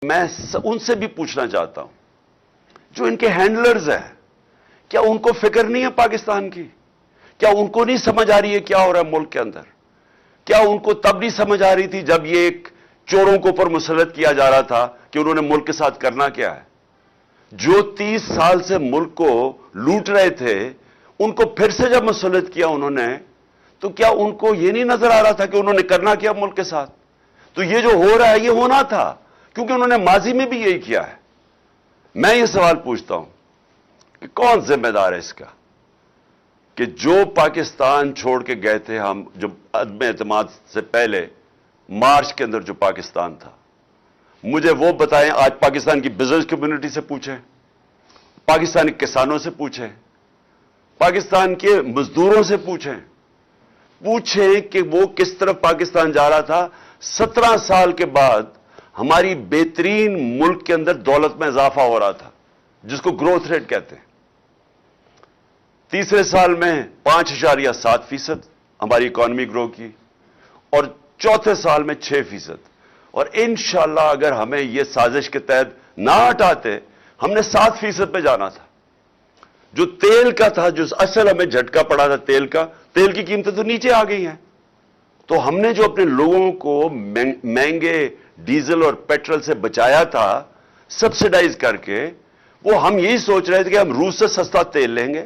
मैं उनसे भी पूछना चाहता हूं, जो इनके हैंडलर्स हैं, क्या उनको फिक्र नहीं है पाकिस्तान की? क्या उनको नहीं समझ आ रही है क्या हो रहा है मुल्क के अंदर? क्या उनको तब नहीं समझ आ रही थी जब ये एक चोरों के ऊपर मुसल्लत किया जा रहा था कि उन्होंने मुल्क के साथ करना क्या है? जो 30 साल से मुल्क को लूट रहे थे, उनको फिर से जब मुसल्लत किया उन्होंने, तो क्या उनको ये नहीं नजर आ रहा था कि उन्होंने करना क्या मुल्क के साथ? तो ये जो हो रहा है ये होना था, क्योंकि उन्होंने माजी में भी यही किया है। मैं ये सवाल पूछता हूं कि कौन जिम्मेदार है इसका कि जो पाकिस्तान छोड़ के गए थे हम, जो अदम एतमाद से पहले मार्च के अंदर जो पाकिस्तान था, मुझे वो बताएं। आज पाकिस्तान की बिजनेस कम्युनिटी से पूछें, पाकिस्तानी किसानों से पूछें, पाकिस्तान के मजदूरों से पूछें कि वो किस तरफ पाकिस्तान जा रहा था। 17 साल के बाद हमारी बेहतरीन मुल्क के अंदर दौलत में इजाफा हो रहा था, जिसको ग्रोथ रेट कहते हैं। तीसरे साल में 5.7% हमारी इकॉनमी ग्रो की, और चौथे साल में 6%। और इंशाअल्लाह अगर हमें यह साजिश के तहत ना हटाते, हमने 7% पे जाना था। जो तेल का था, जो असल हमें झटका पड़ा था तेल की कीमतें तो नीचे आ गई हैं। तो हमने जो अपने लोगों को महंगे डीजल और पेट्रोल से बचाया था सब्सिडाइज करके, वो हम यही सोच रहे थे कि हम रूस से सस्ता तेल लेंगे,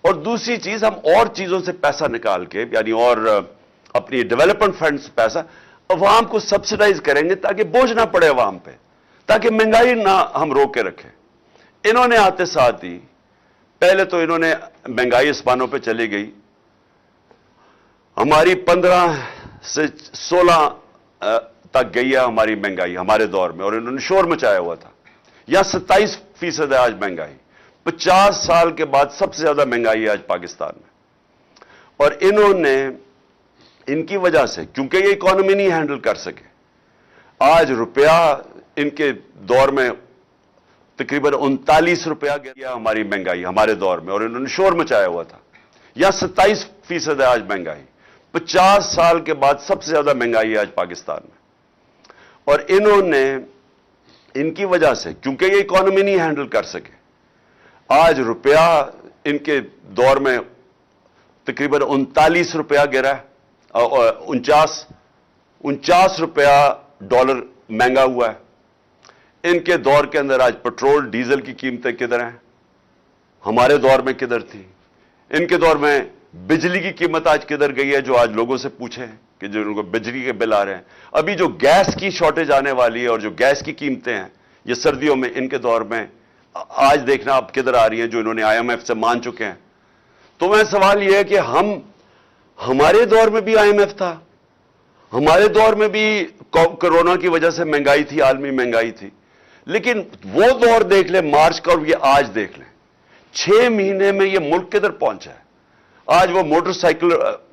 और दूसरी चीज हम और चीजों से पैसा निकाल के, यानी और अपनी डेवलपमेंट फंड से पैसा अवाम को सब्सिडाइज करेंगे ताकि बोझ ना पड़े अवाम पे, ताकि महंगाई ना हम रोक के रखें। इन्होंने आते साथ ही पहले तो इन्होंने महंगाई आसमानों पे चली गई। हमारी 15 से 16 तक गई है हमारी महंगाई हमारे दौर में, और इन्होंने शोर मचाया हुआ था। यहां 27% है आज महंगाई। 50 साल के बाद सबसे ज्यादा महंगाई है आज पाकिस्तान में। और इन्होंने, इनकी वजह से, क्योंकि ये इकोनॉमी नहीं हैंडल कर सके, आज रुपया इनके दौर में तकरीबन 39 रुपया गया हमारी महंगाई हमारे दौर में, और इन्होंने शोर मचाया हुआ था। यहां 27% है आज महंगाई। 50 साल के बाद सबसे ज्यादा महंगाई है आज पाकिस्तान में। और इन्होंने, इनकी वजह से, क्योंकि ये इकोनॉमी नहीं हैंडल कर सके, आज रुपया इनके दौर में तकरीबन 39 रुपया गिरा है, 49 रुपया डॉलर महंगा हुआ है। इनके दौर के अंदर आज पेट्रोल डीजल की कीमतें किधर हैं? हमारे दौर में किधर थी? इनके दौर में बिजली की कीमत आज किधर गई है? जो आज लोगों से पूछे कि जो उनको बिजली के बिल आ रहे हैं। अभी जो गैस की शॉर्टेज आने वाली है और जो गैस की कीमतें हैं ये सर्दियों में, इनके दौर में आज देखना आप किधर आ रही हैं, जो इन्होंने IMF से मान चुके हैं। तो मैं सवाल यह है कि हमारे दौर में भी IMF था, हमारे दौर में भी कोरोना की वजह से महंगाई थी, आलमी महंगाई थी, लेकिन वो दौर देख ले मार्च का, और ये आज देख लें, 6 महीने में ये मुल्क किधर पहुंचा है। आज वो मोटरसाइकिल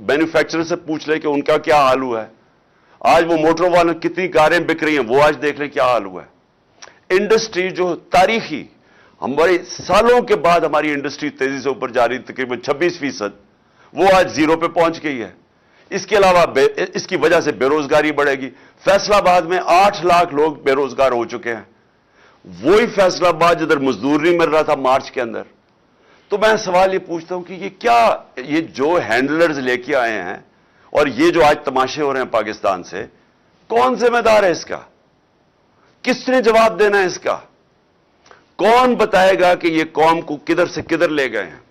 मैन्युफैक्चरर से पूछ ले कि उनका क्या हाल हुआ है। आज वो मोटर वालों कितनी कारें बिक रही हैं, वो आज देख ले क्या हाल हुआ है। इंडस्ट्री जो तारीखी, हमारे सालों के बाद हमारी इंडस्ट्री तेजी से ऊपर जा रही, तकरीबन 26%, वो आज 0 पे पहुंच गई है। इसके अलावा इसकी वजह से बेरोजगारी बढ़ेगी। फैसलाबाद में 8 लाख लोग बेरोजगार हो चुके हैं। वही फैसलाबाद जिधर मजदूर नहीं मिल रहा था मार्च के अंदर। तो मैं सवाल ये पूछता हूं कि ये क्या, ये जो हैंडलर्स लेके आए हैं और ये जो आज तमाशे हो रहे हैं पाकिस्तान से, कौन जिम्मेदार है इसका? किसने जवाब देना है इसका? कौन बताएगा कि ये कौम को किधर से किधर ले गए हैं?